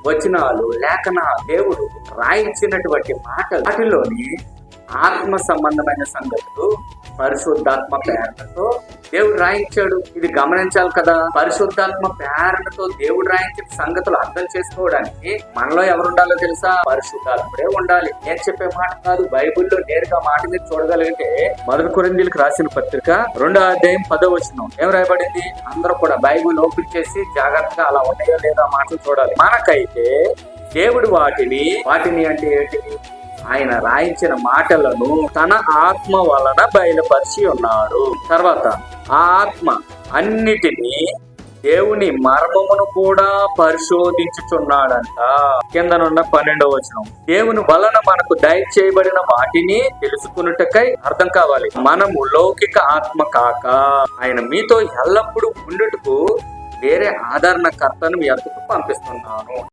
వచనాలు, లేఖనాలు, దేవుడు రాయించినటువంటి మాటలు, వాటిలోని ఆత్మ సంబంధమైన సంగతులు పరిశుద్ధాత్మ ప్రేరణతో దేవుడు రాయించాడు. ఇది గమనించాలి కదా. పరిశుద్ధాత్మ ప్రేరణతో దేవుడు రాయించిన సంగతులు అర్థం చేసుకోవడానికి మనలో ఎవరు ఉండాలో తెలుసా? పరిశుద్ధాత్ముడే ఉండాలి. నేను చెప్పే మాట కాదు, బైబిల్లో నేరుగా మాట మీద చూడగలిగితే 1 కొరింథీయులకు రాసిన పత్రిక 2వ అధ్యాయం 10వ వచనం ఏం రాయబడింది? అందరూ కూడా బైబిల్ ఓపెన్ చేసి జాగ్రత్తగా అలా ఉన్నాయో లేదా మాటలు చూడాలి. మనకైతే దేవుడు వాటిని అంటే ఏంటి? ఆయన రాయించిన మాటలను తన ఆత్మ వలన బయలుపరిచి ఉన్నాడు. తర్వాత ఆ ఆత్మ అన్నిటినీ దేవుని మర్మమును కూడా పరిశోధించుచున్నాడంట. కిందనున్న 12వ వచనం, దేవుని వలన మనకు దయచేయబడిన వాటిని తెలుసుకున్నట్టుకై అర్థం కావాలి. మనము లౌకిక ఆత్మ కాక ఆయన మీతో ఎల్లప్పుడూ ఉండుటకు వేరే ఆదరణకర్తను మీ వద్దకు పంపిస్తున్నాను.